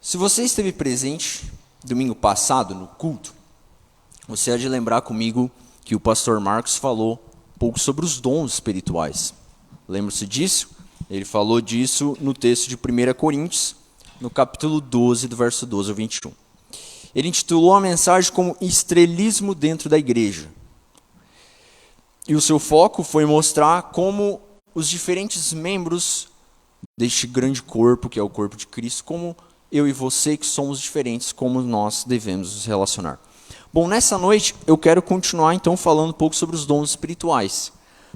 Se você esteve presente domingo passado no culto, você há de lembrar comigo que o pastor Marcos falou um pouco sobre os dons espirituais. Lembra-se disso? Ele falou disso no texto de 1 Coríntios, no capítulo 12, do verso 12 ao 21. Ele intitulou a mensagem como Estrelismo dentro da igreja. E o seu foco foi mostrar como os diferentes membros deste grande corpo, que é o corpo de Cristo, como eu e você que somos diferentes, como nós devemos nos relacionar. Bom, nessa noite eu quero continuar então falando um pouco sobre os dons espirituais,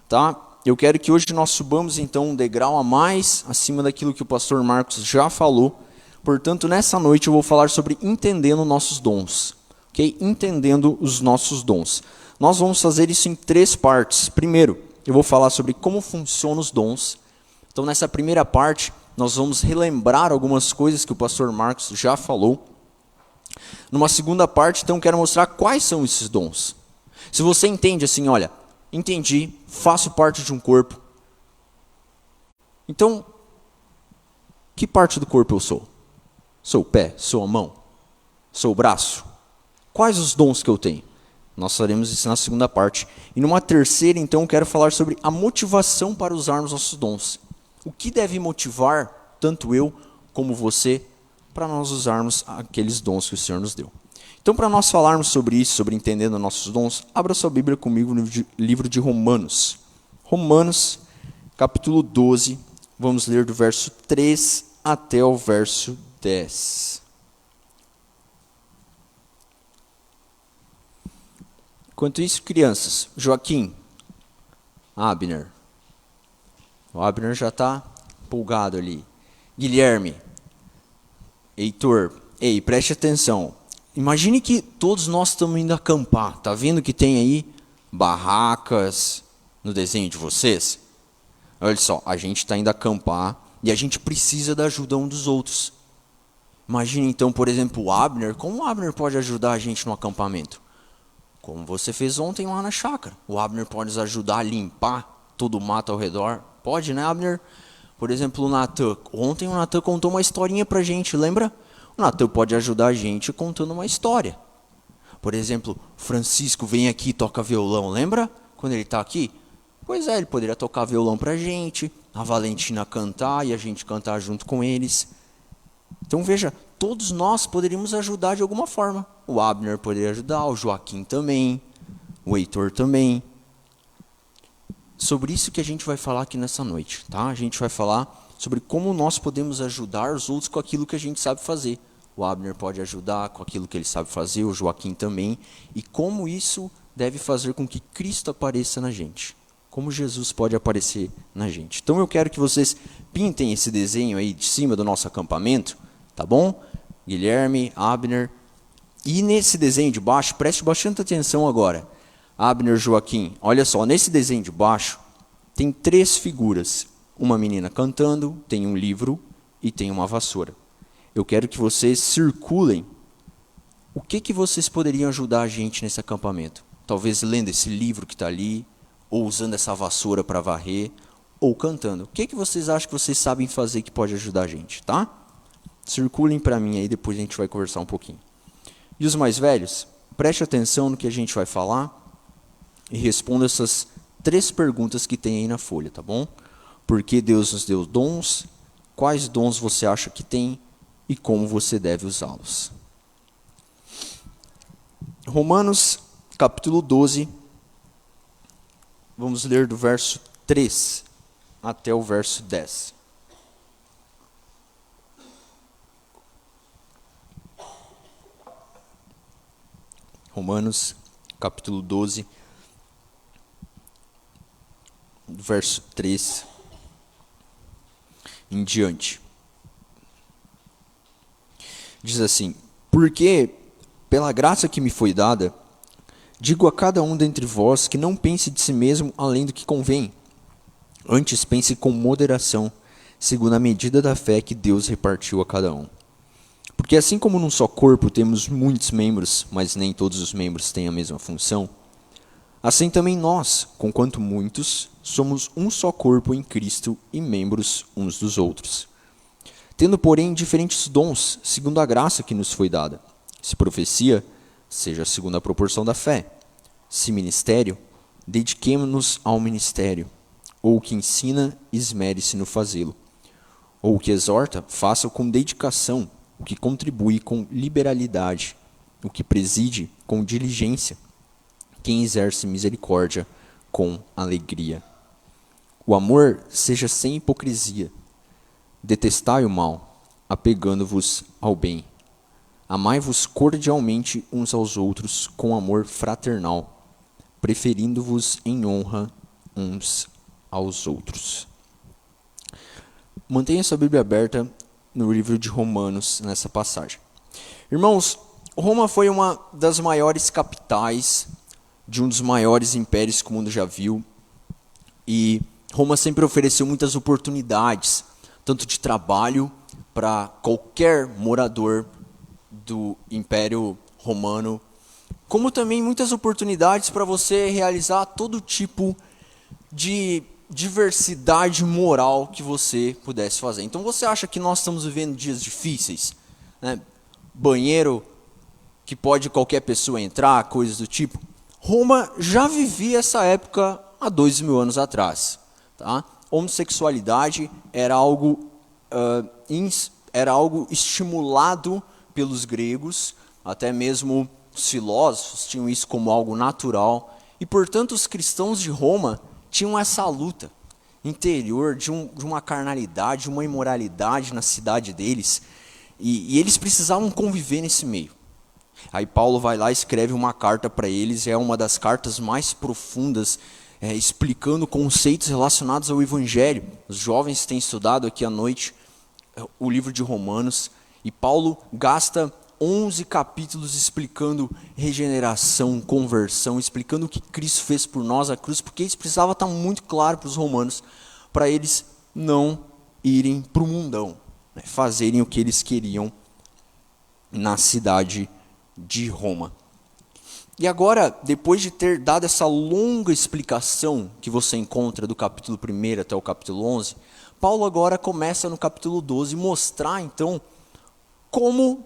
tá? Eu quero que hoje nós subamos então um degrau a mais acima daquilo que o pastor Marcos já falou. Portanto, nessa noite eu vou falar sobre entendendo nossos dons, ok? Entendendo os nossos dons. Nós vamos fazer isso em 3 partes. Primeiro, eu vou falar sobre como funcionam os dons. Então, nessa primeira parte, nós vamos relembrar algumas coisas que o pastor Marcos já falou. Numa segunda parte, então, quero mostrar quais são esses dons. Se você entende assim, olha, entendi, faço parte de um corpo. Então, que parte do corpo eu sou? Sou o pé? Sou a mão? Sou o braço? Quais os dons que eu tenho? Nós faremos isso na segunda parte. E numa terceira, então, quero falar sobre a motivação para usarmos nossos dons. O que deve motivar, tanto eu como você, para nós usarmos aqueles dons que o Senhor nos deu. Então, para nós falarmos sobre isso, sobre entendendo nossos dons, abra sua Bíblia comigo no livro de Romanos. Romanos, capítulo 12, vamos ler do verso 3 até o verso 10. Enquanto isso, crianças, Joaquim, Abner. O Abner já está empolgado ali. Guilherme, Heitor, ei, preste atenção. Imagine que todos nós estamos indo acampar. Tá vendo que tem aí barracas no desenho de vocês? Olha só, a gente está indo acampar e a gente precisa da ajuda um dos outros. Imagine então, por exemplo, o Abner. Como o Abner pode ajudar a gente no acampamento? Como você fez ontem lá na chácara. O Abner pode nos ajudar a limpar todo o mato ao redor. Pode, né, Abner? Por exemplo, o Natan. Ontem o Natan contou uma historinha pra gente, lembra? O Natan pode ajudar a gente contando uma história. Por exemplo, Francisco vem aqui e toca violão, lembra? Quando ele está aqui? Pois é, ele poderia tocar violão pra gente, a Valentina cantar e a gente cantar junto com eles. Então veja, todos nós poderíamos ajudar de alguma forma. O Abner poderia ajudar, o Joaquim também, o Heitor também. Sobre isso que a gente vai falar aqui nessa noite, tá? A gente vai falar sobre como nós podemos ajudar os outros com aquilo que a gente sabe fazer. O Abner pode ajudar com aquilo que ele sabe fazer, o Joaquim também. E como isso deve fazer com que Cristo apareça na gente. Como Jesus pode aparecer na gente. Então eu quero que vocês pintem esse desenho aí de cima do nosso acampamento, tá bom? Guilherme, Abner. E nesse desenho de baixo, preste bastante atenção agora. Abner, Joaquim, olha só, nesse desenho de baixo tem 3 figuras. Uma menina cantando, tem um livro e tem uma vassoura. Eu quero que vocês circulem o que vocês poderiam ajudar a gente nesse acampamento. Talvez lendo esse livro que está ali, ou usando essa vassoura para varrer, ou cantando. O que vocês acham que vocês sabem fazer que pode ajudar a gente, tá? Circulem para mim aí, depois a gente vai conversar um pouquinho. E os mais velhos, preste atenção no que a gente vai falar e responda essas 3 perguntas que tem aí na folha, tá bom? Por que Deus nos deu dons? Quais dons você acha que tem? E como você deve usá-los? Romanos, capítulo 12, vamos ler do verso 3 até o verso 10. Romanos, capítulo 12, verso 3 em diante. Diz assim: porque, pela graça que me foi dada, digo a cada um dentre vós que não pense de si mesmo além do que convém. Antes pense com moderação, segundo a medida da fé que Deus repartiu a cada um. Porque assim como num só corpo temos muitos membros, mas nem todos os membros têm a mesma função, assim também nós, conquanto muitos, somos um só corpo em Cristo e membros uns dos outros. Tendo, porém, diferentes dons, segundo a graça que nos foi dada. Se profecia, seja segundo a proporção da fé. Se ministério, dediquemo-nos ao ministério. Ou o que ensina, esmere-se no fazê-lo. Ou o que exorta, faça-o com dedicação. O que contribui com liberalidade. O que preside com diligência. Quem exerce misericórdia com alegria. O amor seja sem hipocrisia. Detestai o mal, apegando-vos ao bem. Amai-vos cordialmente uns aos outros com amor fraternal, preferindo-vos em honra uns aos outros. Mantenha sua Bíblia aberta no livro de Romanos, nessa passagem. Irmãos, Roma foi uma das maiores capitais de um dos maiores impérios que o mundo já viu. E Roma sempre ofereceu muitas oportunidades, tanto de trabalho para qualquer morador do Império Romano, como também muitas oportunidades para você realizar todo tipo de diversidade moral que você pudesse fazer. Então você acha que nós estamos vivendo dias difíceis, né? Banheiro que pode qualquer pessoa entrar, coisas do tipo? Roma já vivia essa época há 2000 anos atrás. Tá? Homossexualidade era algo estimulado pelos gregos, até mesmo os filósofos tinham isso como algo natural, e portanto os cristãos de Roma tinham essa luta interior de uma carnalidade, uma imoralidade na cidade deles, e eles precisavam conviver nesse meio. Aí Paulo vai lá e escreve uma carta para eles, é uma das cartas mais profundas, explicando conceitos relacionados ao Evangelho. Os jovens têm estudado aqui à noite o livro de Romanos, e Paulo gasta 11 capítulos explicando regeneração, conversão, explicando o que Cristo fez por nós à cruz, porque isso precisava estar muito claro para os romanos, para eles não irem para o mundão, né, fazerem o que eles queriam na cidade de Roma. E agora, depois de ter dado essa longa explicação que você encontra do capítulo 1 até o capítulo 11, Paulo agora começa no capítulo 12 mostrar então como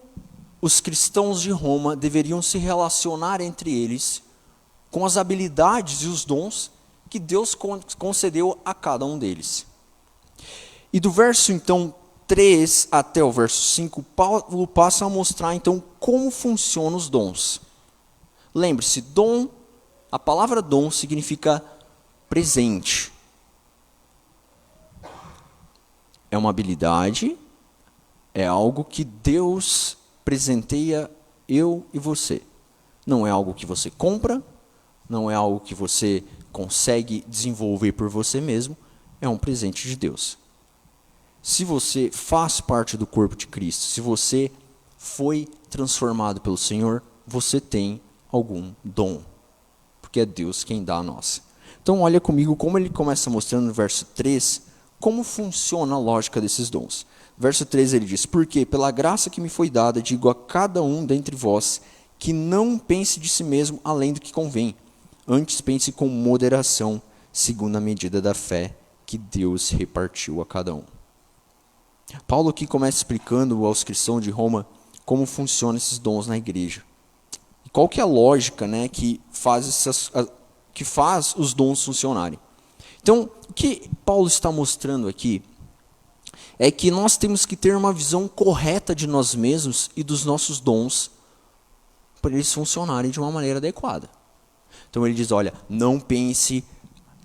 os cristãos de Roma deveriam se relacionar entre eles com as habilidades e os dons que Deus concedeu a cada um deles. E do verso então 3 até o verso 5, Paulo passa a mostrar então como funcionam os dons. Lembre-se, dom, a palavra dom significa presente. É uma habilidade, é algo que Deus presenteia eu e você. Não é algo que você compra, não é algo que você consegue desenvolver por você mesmo, é um presente de Deus. Se você faz parte do corpo de Cristo, se você foi transformado pelo Senhor, você tem algum dom, porque é Deus quem dá a nós. Então olha comigo como ele começa mostrando no verso 3, como funciona a lógica desses dons. Verso 3 ele diz: porque pela graça que me foi dada, digo a cada um dentre vós, que não pense de si mesmo além do que convém, antes pense com moderação, segundo a medida da fé que Deus repartiu a cada um. Paulo aqui começa explicando aos cristãos de Roma como funcionam esses dons na igreja. E qual que é a lógica, né, que faz os dons funcionarem. Então, o que Paulo está mostrando aqui é que nós temos que ter uma visão correta de nós mesmos e dos nossos dons para eles funcionarem de uma maneira adequada. Então ele diz, olha, não pense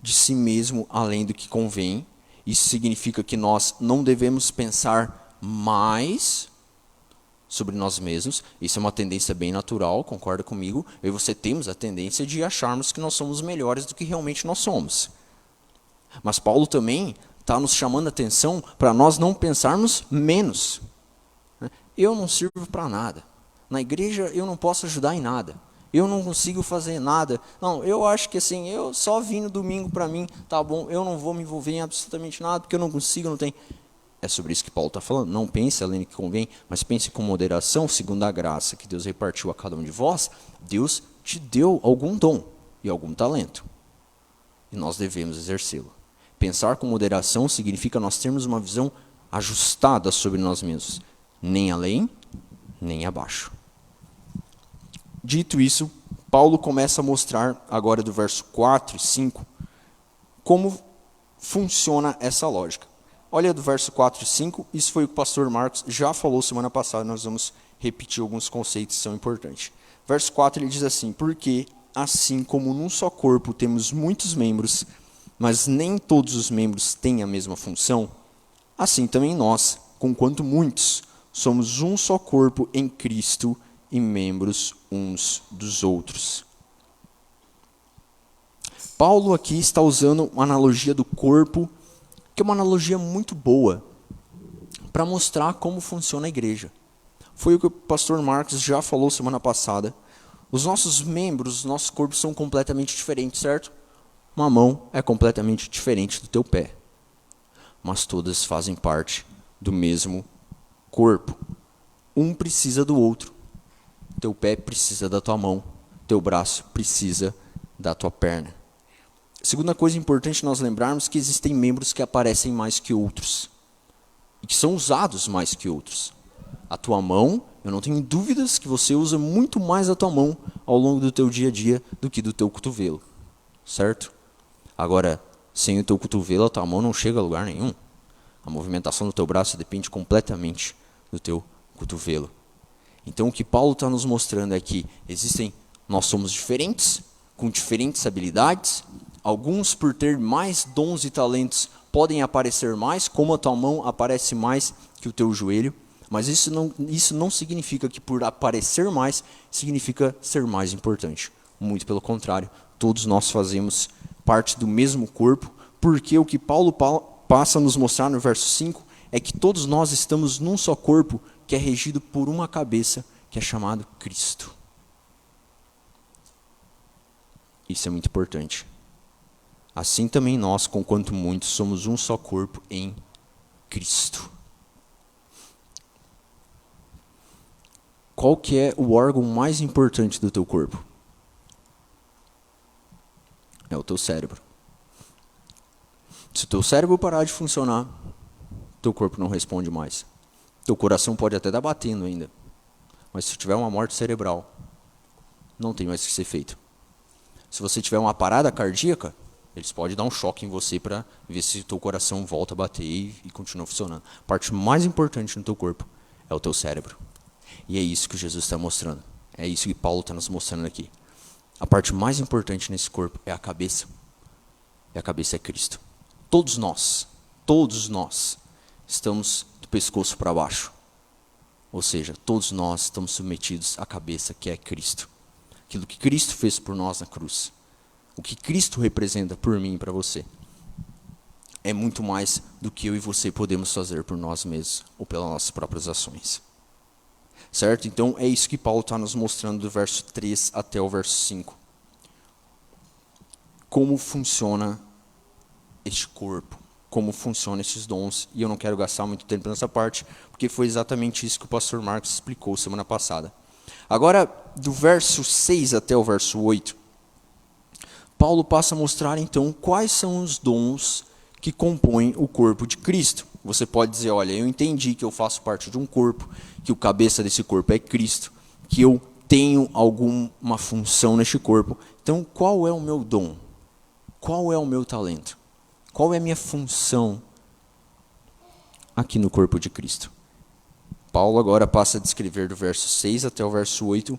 de si mesmo além do que convém. Isso significa que nós não devemos pensar mais sobre nós mesmos. Isso é uma tendência bem natural, concorda comigo? Eu e você temos a tendência de acharmos que nós somos melhores do que realmente nós somos. Mas Paulo também está nos chamando a atenção para nós não pensarmos menos. Eu não sirvo para nada. Na igreja eu não posso ajudar em nada. Eu não consigo fazer nada. Não, eu acho que assim, eu só vim no domingo para mim, tá bom, eu não vou me envolver em absolutamente nada, porque eu não consigo, não tenho. É sobre isso que Paulo está falando. Não pense além do que convém, mas pense com moderação, segundo a graça que Deus repartiu a cada um de vós. Deus te deu algum dom e algum talento. E nós devemos exercê-lo. Pensar com moderação significa nós termos uma visão ajustada sobre nós mesmos, nem além, nem abaixo. Dito isso, Paulo começa a mostrar, agora do verso 4 e 5, como funciona essa lógica. Olha do verso 4 e 5, isso foi o que o pastor Marcos já falou semana passada, nós vamos repetir alguns conceitos que são importantes. Verso 4 ele diz assim: porque assim como num só corpo temos muitos membros, mas nem todos os membros têm a mesma função, assim também nós, conquanto muitos, somos um só corpo em Cristo e membros uns dos outros. Paulo aqui está usando uma analogia do corpo, que é uma analogia muito boa, para mostrar como funciona a igreja. Foi o que o pastor Marcos já falou semana passada. Os nossos membros, os nossos corpos são completamente diferentes, certo? Uma mão é completamente diferente do teu pé, mas todas fazem parte do mesmo corpo. Um precisa do outro. Teu pé precisa da tua mão, teu braço precisa da tua perna. Segunda coisa importante nós lembrarmos que existem membros que aparecem mais que outros e que são usados mais que outros. A tua mão, eu não tenho dúvidas que você usa muito mais a tua mão ao longo do teu dia a dia do que do teu cotovelo, certo? Agora, sem o teu cotovelo, a tua mão não chega a lugar nenhum. A movimentação do teu braço depende completamente do teu cotovelo. Então, o que Paulo está nos mostrando é que nós somos diferentes, com diferentes habilidades. Alguns, por ter mais dons e talentos, podem aparecer mais, como a tua mão aparece mais que o teu joelho. Mas isso não significa que por aparecer mais, significa ser mais importante. Muito pelo contrário, todos nós fazemos parte do mesmo corpo, porque o que Paulo passa a nos mostrar no verso 5 é que todos nós estamos num só corpo que é regido por uma cabeça, que é chamado Cristo. Isso é muito importante. Assim também nós, conquanto muitos, somos um só corpo em Cristo. Qual que é o órgão mais importante do teu corpo? É o teu cérebro. Se o teu cérebro parar de funcionar, teu corpo não responde mais. Teu coração pode até estar batendo ainda, mas se tiver uma morte cerebral, não tem mais o que ser feito. Se você tiver uma parada cardíaca, eles podem dar um choque em você para ver se o teu coração volta a bater e continua funcionando. A parte mais importante no teu corpo é o teu cérebro. E é isso que Jesus está mostrando. É isso que Paulo está nos mostrando aqui. A parte mais importante nesse corpo é a cabeça. E a cabeça é Cristo. Todos nós estamos do pescoço para baixo. Ou seja, todos nós estamos submetidos à cabeça que é Cristo. Aquilo que Cristo fez por nós na cruz. O que Cristo representa por mim e para você. É muito mais do que eu e você podemos fazer por nós mesmos ou pelas nossas próprias ações. Certo? Então é isso que Paulo está nos mostrando do verso 3 até o verso 5. Como funciona este corpo, como funcionam esses dons. E eu não quero gastar muito tempo nessa parte, porque foi exatamente isso que o pastor Marcos explicou semana passada. Agora, do verso 6 até o verso 8, Paulo passa a mostrar então quais são os dons que compõem o corpo de Cristo. Você pode dizer, olha, eu entendi que eu faço parte de um corpo, que o cabeça desse corpo é Cristo, que eu tenho alguma função neste corpo. Então, qual é o meu dom? Qual é o meu talento? Qual é a minha função aqui no corpo de Cristo? Paulo agora passa a descrever do verso 6 até o verso 8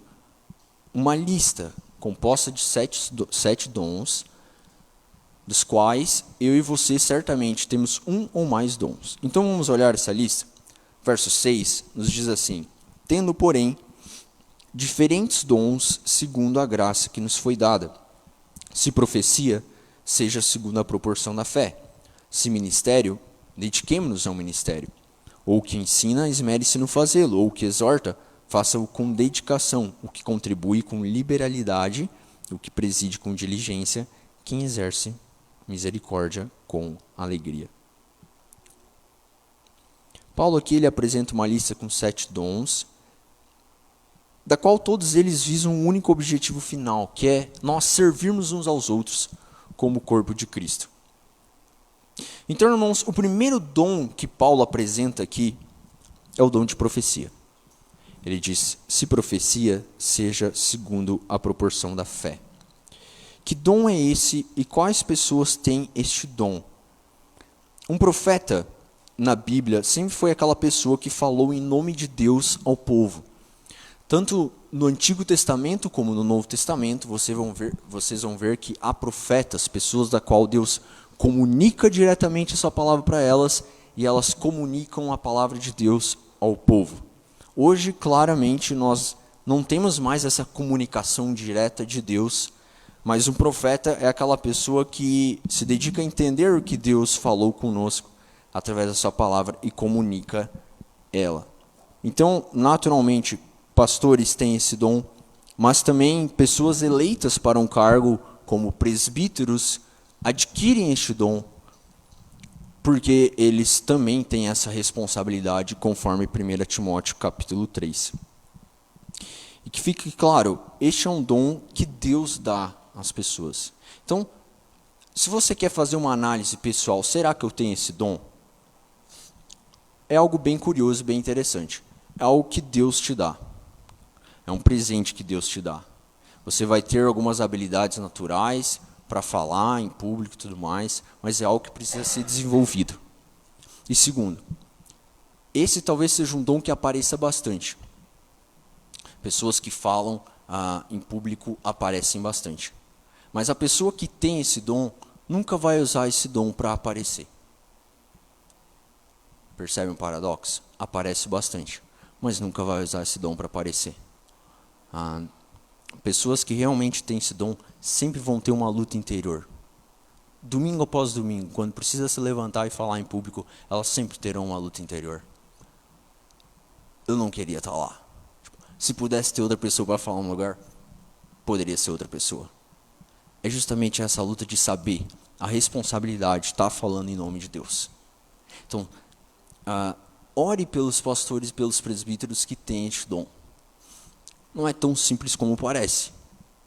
uma lista composta de 7 dons, dos quais eu e você certamente temos um ou mais dons. Então vamos olhar essa lista. Verso 6 nos diz assim: tendo, porém, diferentes dons segundo a graça que nos foi dada. Se profecia, seja segundo a proporção da fé. Se ministério, dediquemo-nos ao ministério. Ou o que ensina, esmere-se no fazê-lo. Ou o que exorta, faça-o com dedicação. O que contribui com liberalidade, o que preside com diligência, quem exerce misericórdia com alegria. Paulo aqui ele apresenta uma lista com 7 dons, da qual todos eles visam um único objetivo final, que é nós servirmos uns aos outros como o corpo de Cristo. Então, irmãos, o primeiro dom que Paulo apresenta aqui é o dom de profecia. Ele diz, se profecia, seja segundo a proporção da fé. Que dom é esse e quais pessoas têm este dom? Um profeta na Bíblia sempre foi aquela pessoa que falou em nome de Deus ao povo. Tanto no Antigo Testamento como no Novo Testamento, vocês vão ver que há profetas, pessoas da qual Deus comunica diretamente a sua palavra para elas e elas comunicam a palavra de Deus ao povo. Hoje, claramente, nós não temos mais essa comunicação direta de Deus, mas um profeta é aquela pessoa que se dedica a entender o que Deus falou conosco através da sua palavra e comunica ela. Então, naturalmente, pastores têm esse dom, mas também pessoas eleitas para um cargo como presbíteros adquirem este dom, porque eles também têm essa responsabilidade, conforme 1 Timóteo capítulo 3. E que fique claro, este é um dom que Deus dá às pessoas. Então, se você quer fazer uma análise pessoal, será que eu tenho esse dom? É algo bem curioso, bem interessante. É algo que Deus te dá. É um presente que Deus te dá. Você vai ter algumas habilidades naturais para falar em público e tudo mais, mas é algo que precisa ser desenvolvido. E segundo, esse talvez seja um dom que apareça bastante. Pessoas que falam em público aparecem bastante. Mas a pessoa que tem esse dom nunca vai usar esse dom para aparecer. Percebe um paradoxo? Aparece bastante, mas nunca vai usar esse dom para aparecer. Pessoas que realmente têm esse dom sempre vão ter uma luta interior. Domingo após domingo, quando precisa se levantar e falar em público, elas sempre terão uma luta interior. Eu não queria estar lá. Se pudesse ter outra pessoa para falar no lugar, poderia ser outra pessoa. É justamente essa luta de saber a responsabilidade de estar falando em nome de Deus. Então, ore pelos pastores e pelos presbíteros que têm este dom. Não é tão simples como parece.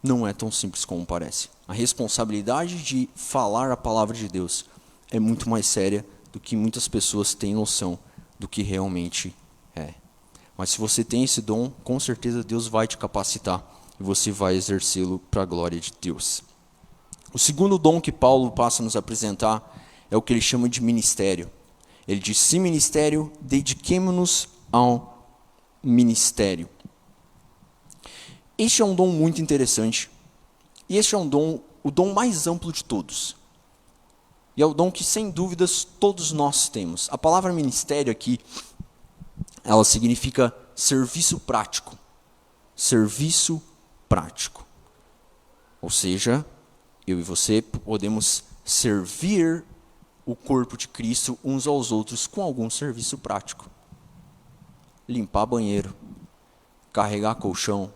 Não é tão simples como parece. A responsabilidade de falar a palavra de Deus é muito mais séria do que muitas pessoas têm noção do que realmente é. Mas se você tem esse dom, com certeza Deus vai te capacitar e você vai exercê-lo para a glória de Deus. O segundo dom que Paulo passa a nos apresentar é o que ele chama de ministério. Ele diz, se ministério, dediquemo-nos ao ministério. Este é um dom muito interessante. E este é o dom mais amplo de todos. E é o dom que, sem dúvidas, todos nós temos. A palavra ministério aqui, ela significa serviço prático. Serviço prático. Ou seja, eu e você podemos servir o corpo de Cristo uns aos outros com algum serviço prático. Limpar banheiro, carregar colchão,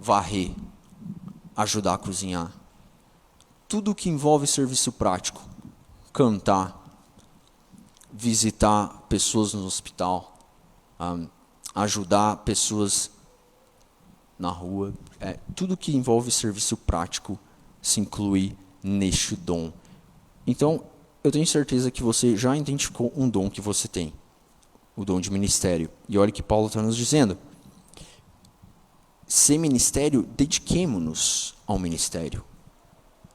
varrer, ajudar a cozinhar. Tudo que envolve serviço prático. Cantar, visitar pessoas no hospital, ajudar pessoas na rua. Tudo que envolve serviço prático se inclui neste dom. Então, eu tenho certeza que você já identificou um dom que você tem. O dom de ministério. E olha o que Paulo está nos dizendo. Ser ministério, dediquemo-nos ao ministério.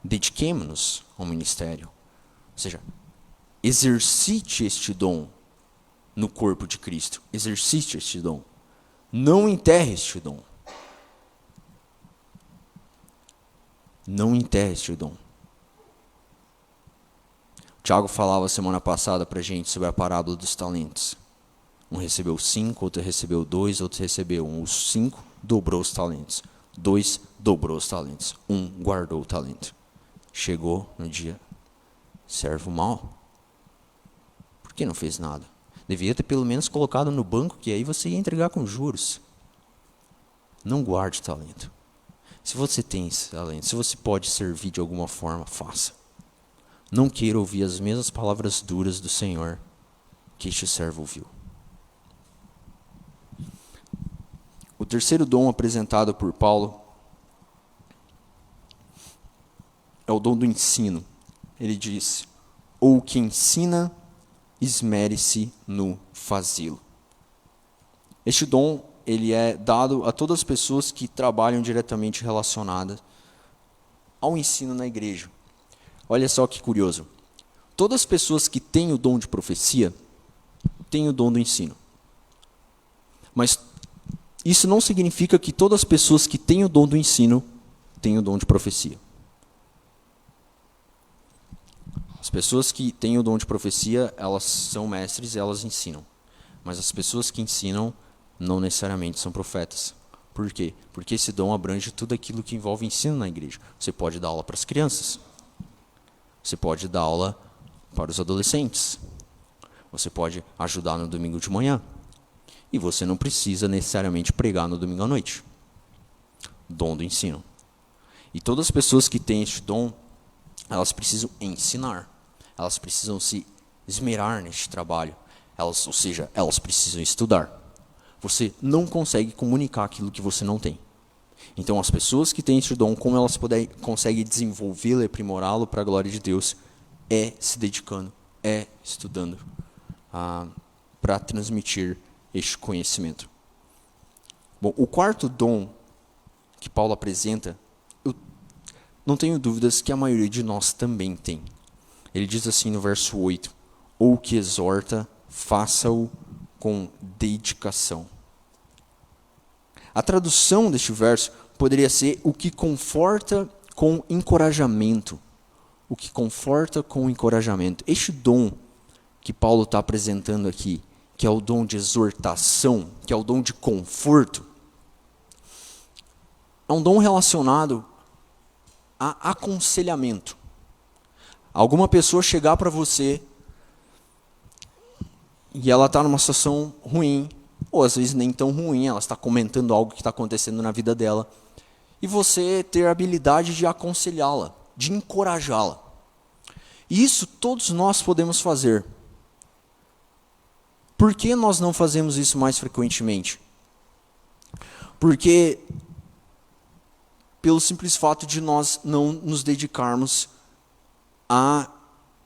Dediquemo-nos ao ministério. Ou seja, exercite este dom no corpo de Cristo. Exercite este dom. Não enterre este dom. Não enterre este dom. O Tiago falava semana passada para a gente sobre a parábola dos talentos. Um recebeu 5, outro recebeu 2, outro recebeu 1. Os 5 dobrou os talentos. 2 dobrou os talentos. 1 guardou o talento. Chegou no dia, servo mau. Por que não fez nada? Devia ter pelo menos colocado no banco, que aí você ia entregar com juros. Não guarde talento. Se você tem esse talento, se você pode servir de alguma forma, faça. Não queira ouvir as mesmas palavras duras do Senhor que este servo ouviu. O terceiro dom apresentado por Paulo é o dom do ensino. ele diz: ou que ensina, esmere-se no fazê-lo. Este dom, ele é dado a todas as pessoas que trabalham diretamente relacionadas ao ensino na igreja. Olha só que curioso. Todas as pessoas que têm o dom de profecia têm o dom do ensino. Mas isso não significa que todas as pessoas que têm o dom do ensino têm o dom de profecia. As pessoas que têm o dom de profecia, elas são mestres, elas ensinam. Mas as pessoas que ensinam não necessariamente são profetas. Por quê? Porque esse dom abrange tudo aquilo que envolve ensino na igreja. Você pode dar aula para as crianças. Você pode dar aula para os adolescentes. Você pode ajudar no domingo de manhã. E você não precisa necessariamente pregar no domingo à noite. Dom do ensino. E todas as pessoas que têm este dom, elas precisam ensinar. Elas precisam se esmerar neste trabalho. Ou seja, elas precisam estudar. Você não consegue comunicar aquilo que você não tem. Então, as pessoas que têm este dom, como elas conseguem desenvolvê-lo e aprimorá-lo para a glória de Deus, é se dedicando, é estudando para transmitir este conhecimento. Bom, o quarto dom que Paulo apresenta, eu não tenho dúvidas que a maioria de nós também tem. Ele diz assim no verso 8: ou que exorta, faça-o com dedicação. A tradução deste verso poderia ser o que conforta com encorajamento. O que conforta com encorajamento. Este dom que Paulo está apresentando aqui, que é o dom de exortação, que é o dom de conforto, é um dom relacionado a aconselhamento. Alguma pessoa chegar para você e ela está numa situação ruim, ou às vezes nem tão ruim, ela está comentando algo que está acontecendo na vida dela, e você ter a habilidade de aconselhá-la, de encorajá-la. E isso todos nós podemos fazer. Por que nós não fazemos isso mais frequentemente? Porque, pelo simples fato de nós não nos dedicarmos a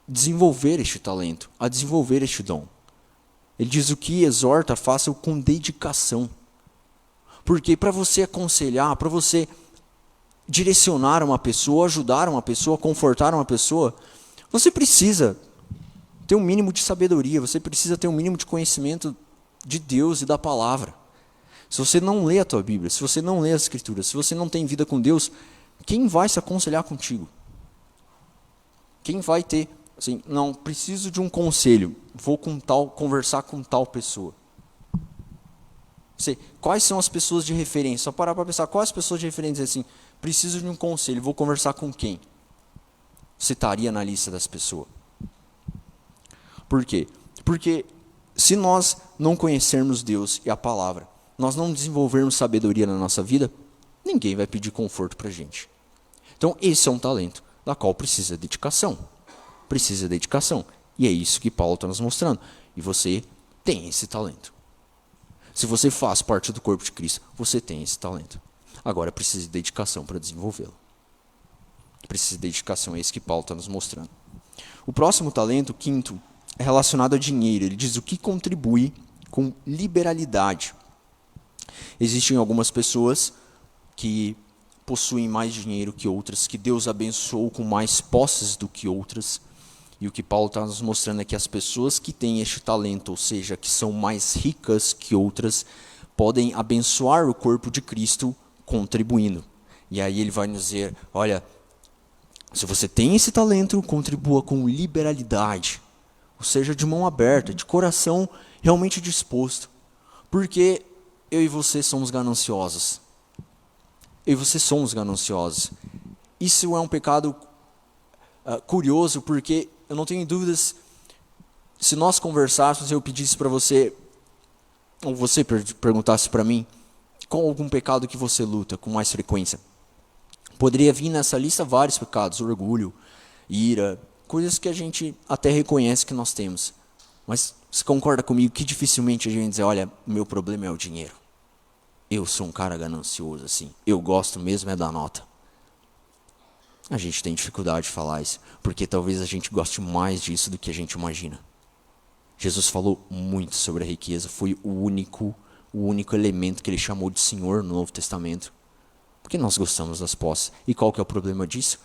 desenvolver este talento, a desenvolver este dom. Ele diz: o que exorta, faça-o com dedicação. Porque para você aconselhar, para você direcionar uma pessoa, ajudar uma pessoa, confortar uma pessoa, você precisa ter um mínimo de sabedoria, você precisa ter um mínimo de conhecimento de Deus e da palavra. Se você não lê a tua Bíblia, se você não lê as Escrituras, se você não tem vida com Deus, quem vai se aconselhar contigo? Quem vai ter, assim, não, preciso de um conselho, vou conversar com tal pessoa. Quais são as pessoas de referência? Só parar para pensar, quais as pessoas de referência assim, preciso de um conselho, vou conversar com quem? Você estaria na lista das pessoas. Por quê? Porque se nós não conhecermos Deus e a palavra, nós não desenvolvermos sabedoria na nossa vida, ninguém vai pedir conforto para a gente. Então esse é um talento da qual precisa dedicação. Precisa dedicação. E é isso que Paulo está nos mostrando. E você tem esse talento. Se você faz parte do corpo de Cristo, você tem esse talento. Agora precisa de dedicação para desenvolvê-lo. Precisa de dedicação, é isso que Paulo está nos mostrando. O próximo talento, o quinto, é relacionado a dinheiro. Ele diz o que contribui com liberalidade. Existem algumas pessoas que possuem mais dinheiro que outras, que Deus abençoou com mais posses do que outras. E o que Paulo está nos mostrando é que as pessoas que têm este talento, ou seja, que são mais ricas que outras, podem abençoar o corpo de Cristo contribuindo. E aí ele vai nos dizer, olha, se você tem esse talento, contribua com liberalidade. Ou seja, de mão aberta, de coração realmente disposto. Porque eu e você somos gananciosos. Eu e você somos gananciosos. Isso é um pecado curioso, porque eu não tenho dúvidas, se nós conversássemos, eu pedisse para você, ou você perguntasse para mim, qual algum pecado que você luta com mais frequência? Poderia vir nessa lista vários pecados, orgulho, ira, coisas que a gente até reconhece que nós temos. Mas você concorda comigo que dificilmente a gente diz, olha, meu problema é o dinheiro. Eu sou um cara ganancioso, assim. Eu gosto mesmo é da nota. A gente tem dificuldade de falar isso, porque talvez a gente goste mais disso do que a gente imagina. Jesus falou muito sobre a riqueza, foi o único elemento que ele chamou de Senhor no Novo Testamento. Porque nós gostamos das posses. E qual que é o problema disso?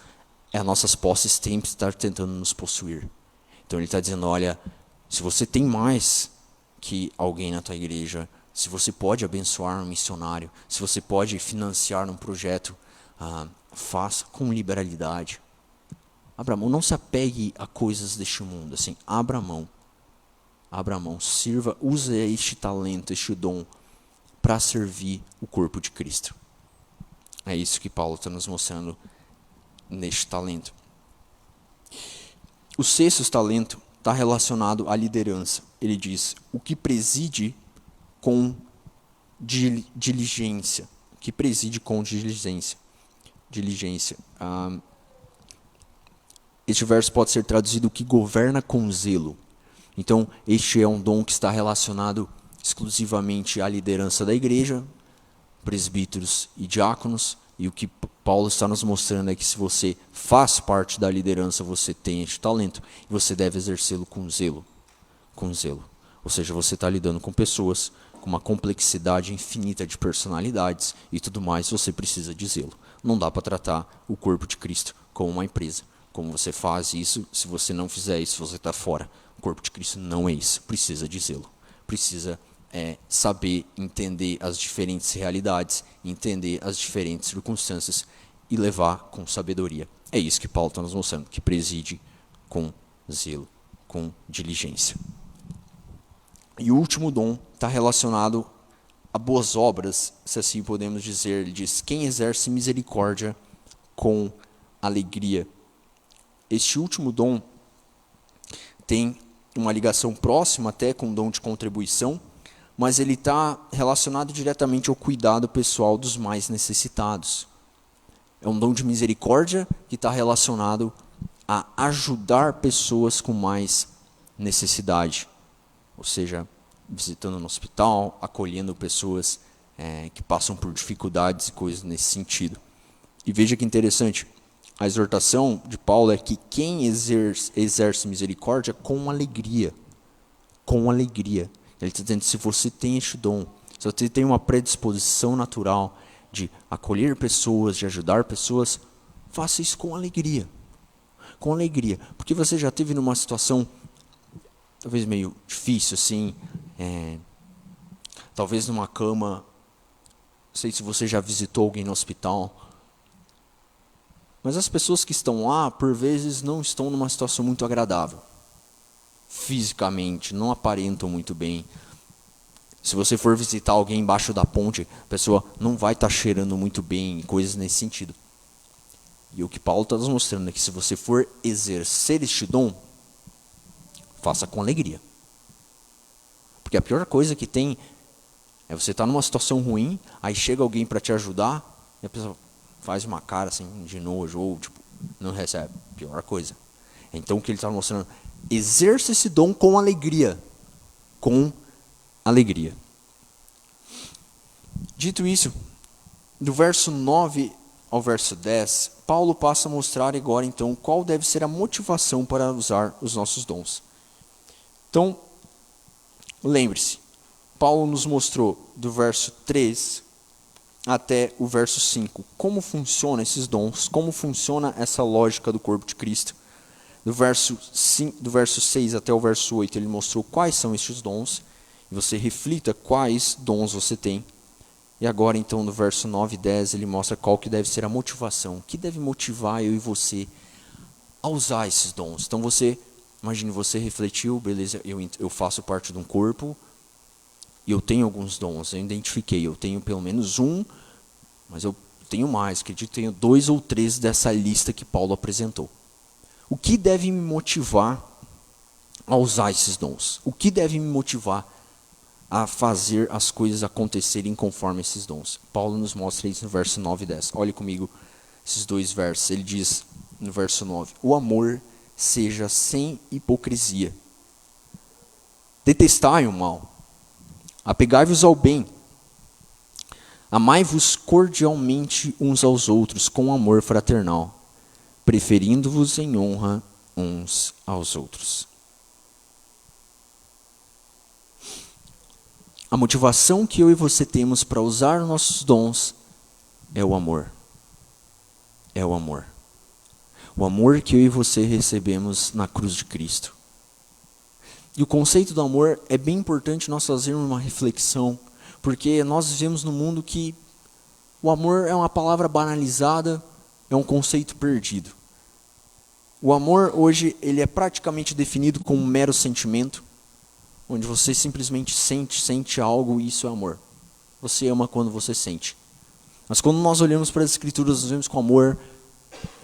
É as nossas posses sempre estar tentando nos possuir. Então ele está dizendo, olha, se você tem mais que alguém na tua igreja, se você pode abençoar um missionário, se você pode financiar um projeto, faça com liberalidade. Abra mão, não se apegue a coisas deste mundo. Assim, abra mão, sirva, use este talento, este dom para servir o corpo de Cristo. É isso que Paulo está nos mostrando neste talento. O sexto talento está relacionado à liderança. Ele diz, o que preside com diligência. O que preside com diligência. Este verso pode ser traduzido, o que governa com zelo. Então, este é um dom que está relacionado exclusivamente à liderança da igreja, presbíteros e diáconos, e o que Paulo está nos mostrando é que se você faz parte da liderança, você tem este talento, e você deve exercê-lo com zelo. Ou seja, você está lidando com pessoas com uma complexidade infinita de personalidades e tudo mais, você precisa de zelo. Não dá para tratar o corpo de Cristo como uma empresa. Como você faz isso, se você não fizer isso, você está fora. O corpo de Cristo não é isso, precisa de zelo. Precisa saber entender as diferentes realidades, entender as diferentes circunstâncias e levar com sabedoria. É isso que Paulo está nos mostrando, que preside com zelo, com diligência. E o último dom está relacionado a boas obras, se assim podemos dizer. Ele diz, quem exerce misericórdia com alegria. Este último dom tem uma ligação próxima até com o dom de contribuição, mas ele está relacionado diretamente ao cuidado pessoal dos mais necessitados. É um dom de misericórdia que está relacionado a ajudar pessoas com mais necessidade. Ou seja, visitando no hospital, acolhendo pessoas que passam por dificuldades e coisas nesse sentido. E veja que interessante, a exortação de Paulo é que quem exerce misericórdia com alegria. Com alegria. Ele está dizendo, se você tem este dom, se você tem uma predisposição natural de acolher pessoas, de ajudar pessoas, faça isso com alegria. Com alegria. Porque você já esteve numa situação talvez meio difícil, assim, talvez numa cama, não sei se você já visitou alguém no hospital, mas as pessoas que estão lá, por vezes, não estão numa situação muito agradável. Fisicamente, não aparentam muito bem. Se você for visitar alguém embaixo da ponte, a pessoa não vai estar cheirando muito bem, coisas nesse sentido. E o que Paulo está nos mostrando é que se você for exercer este dom, faça com alegria. Porque a pior coisa que tem é você estar numa situação ruim, aí chega alguém para te ajudar, e a pessoa faz uma cara assim de nojo, ou tipo, não recebe. Pior coisa. Então o que ele está mostrando, exerça esse dom com alegria. Com alegria. Dito isso, do verso 9 ao verso 10, Paulo passa a mostrar agora então qual deve ser a motivação para usar os nossos dons. Então, lembre-se, Paulo nos mostrou do verso 3 até o verso 5 como funcionam esses dons, como funciona essa lógica do corpo de Cristo. Do verso 6 até o verso 8 ele mostrou quais são estes dons, e você reflita quais dons você tem. E agora então no verso 9 e 10 ele mostra qual que deve ser a motivação, o que deve motivar eu e você a usar esses dons. Então você, imagine, você refletiu, beleza, eu faço parte de um corpo, e eu tenho alguns dons, eu identifiquei, eu tenho pelo menos um, mas eu tenho mais, acredito que tenho 2 ou 3 dessa lista que Paulo apresentou. O que deve me motivar a usar esses dons? O que deve me motivar a fazer as coisas acontecerem conforme esses dons? Paulo nos mostra isso no verso 9 e 10. Olhe comigo esses dois versos. Ele diz no verso 9, o amor seja sem hipocrisia. Detestai o mal. Apegai-vos ao bem. Amai-vos cordialmente uns aos outros com amor fraternal. preferindo-vos em honra uns aos outros. A motivação que eu e você temos para usar nossos dons é o amor. É o amor. O amor que eu e você recebemos na cruz de Cristo. E o conceito do amor é bem importante nós fazermos uma reflexão, porque nós vivemos num mundo que o amor é uma palavra banalizada, é um conceito perdido. O amor hoje ele é praticamente definido como um mero sentimento, onde você simplesmente sente algo e isso é amor. Você ama quando você sente. Mas quando nós olhamos para as Escrituras, nós vemos que o amor,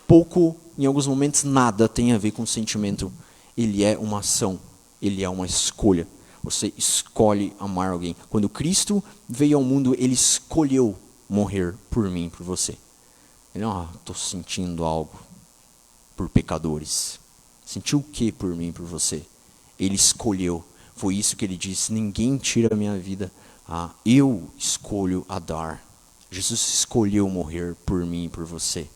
pouco, em alguns momentos, nada tem a ver com sentimento. Ele é uma ação, ele é uma escolha. Você escolhe amar alguém. Quando Cristo veio ao mundo, ele escolheu morrer por mim, por você. Ele não, estou sentindo algo por pecadores. Sentiu o que por mim, por você? Ele escolheu. Foi isso que ele disse, ninguém tira a minha vida. Eu escolho a dar. Jesus escolheu morrer por mim e por você.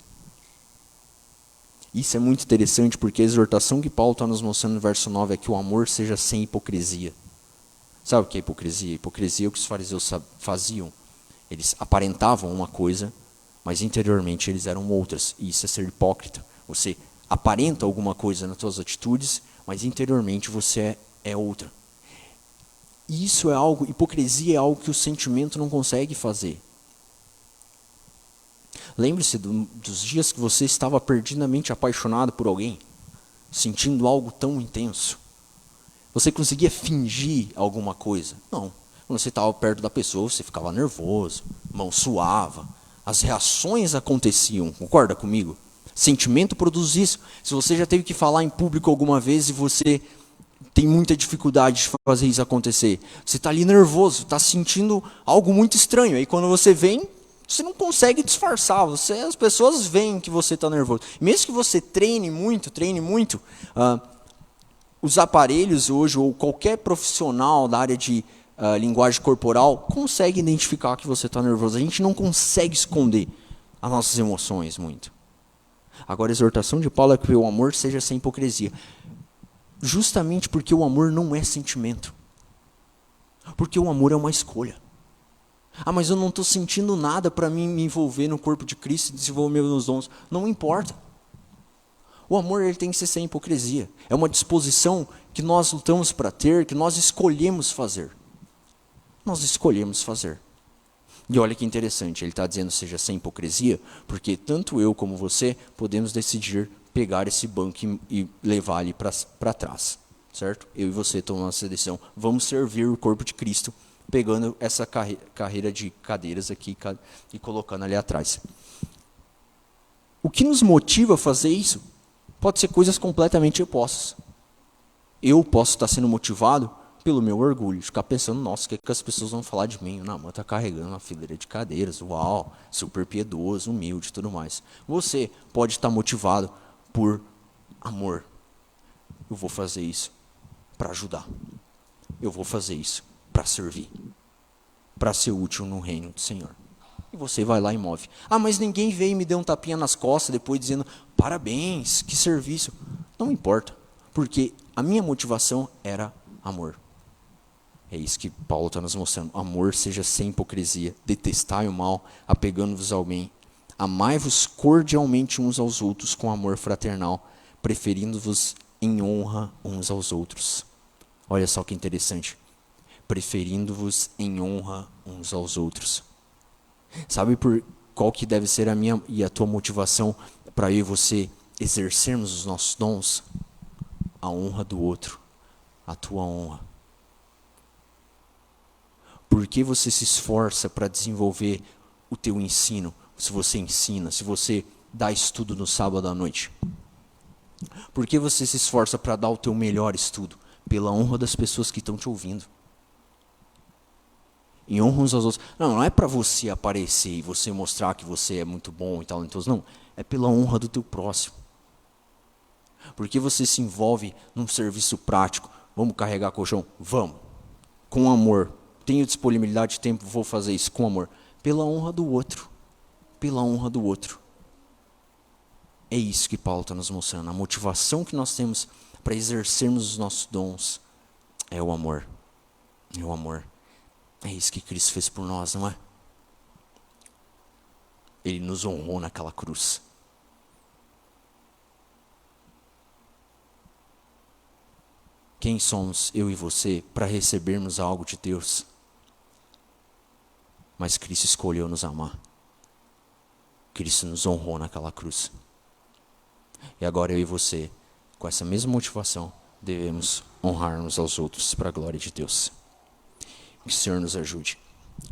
Isso é muito interessante porque a exortação que Paulo está nos mostrando no verso 9 é que o amor seja sem hipocrisia. Sabe o que é hipocrisia? Hipocrisia é o que os fariseus faziam. Eles aparentavam uma coisa, mas interiormente eles eram outras. E isso é ser hipócrita. Você aparenta alguma coisa nas suas atitudes, mas interiormente você é outra. E isso é algo, hipocrisia é algo que o sentimento não consegue fazer. Lembre-se dos dias que você estava perdidamente apaixonado por alguém, sentindo algo tão intenso. Você conseguia fingir alguma coisa? Não. Quando você estava perto da pessoa, você ficava nervoso, mão suava, as reações aconteciam, concorda comigo? Sentimento produz isso. Se você já teve que falar em público alguma vez e você tem muita dificuldade de fazer isso acontecer, você está ali nervoso, está sentindo algo muito estranho, aí quando você vem, você não consegue disfarçar, as pessoas veem que você está nervoso. Mesmo que você treine muito, os aparelhos hoje, ou qualquer profissional da área de linguagem corporal, consegue identificar que você está nervoso. A gente não consegue esconder as nossas emoções muito. Agora, a exortação de Paulo é que o amor seja sem hipocrisia. Justamente porque o amor não é sentimento. Porque o amor é uma escolha. Mas eu não estou sentindo nada para mim me envolver no corpo de Cristo e desenvolver meus dons. Não importa. O amor ele tem que ser sem hipocrisia. É uma disposição que nós lutamos para ter, que nós escolhemos fazer. Nós escolhemos fazer. E olha que interessante, ele está dizendo seja sem hipocrisia, porque tanto eu como você podemos decidir pegar esse banco e levar ele para trás. Certo? Eu e você tomamos essa decisão. Vamos servir o corpo de Cristo pegando essa carreira de cadeiras aqui e colocando ali atrás. O que nos motiva a fazer isso pode ser coisas completamente opostas. Eu posso estar sendo motivado pelo meu orgulho, ficar pensando, nossa, o que as pessoas vão falar de mim? Não, está carregando uma fileira de cadeiras, uau, super piedoso, humilde e tudo mais. Você pode estar motivado por amor. Eu vou fazer isso para ajudar. Eu vou fazer isso para servir, para ser útil no reino do Senhor. E você vai lá e move. Mas ninguém veio e me deu um tapinha nas costas depois dizendo, parabéns, que serviço. Não importa, porque a minha motivação era amor. É isso que Paulo está nos mostrando. Amor seja sem hipocrisia, detestai o mal, apegando-vos ao bem. Amai-vos cordialmente uns aos outros com amor fraternal, preferindo-vos em honra uns aos outros. Olha só que interessante. Preferindo-vos em honra uns aos outros. Sabe por qual que deve ser a minha e a tua motivação para eu e você exercermos os nossos dons? A honra do outro, a tua honra. Por que você se esforça para desenvolver o teu ensino? Se você ensina, se você dá estudo no sábado à noite. Por que você se esforça para dar o teu melhor estudo? Pela honra das pessoas que estão te ouvindo. Em honra uns aos outros. Não é para você aparecer e você mostrar que você é muito bom e talentoso. Não, é pela honra do teu próximo. Porque você se envolve num serviço prático. Vamos carregar colchão? Vamos. Com amor. Tenho disponibilidade de tempo, vou fazer isso com amor. Pela honra do outro. Pela honra do outro. É isso que Paulo está nos mostrando. A motivação que nós temos para exercermos os nossos dons é o amor. É o amor. É isso que Cristo fez por nós, não é? Ele nos honrou naquela cruz. Quem somos eu e você para recebermos algo de Deus? Mas Cristo escolheu nos amar. Cristo nos honrou naquela cruz. E agora eu e você, com essa mesma motivação, devemos honrar uns aos outros para a glória de Deus. Que o Senhor nos ajude.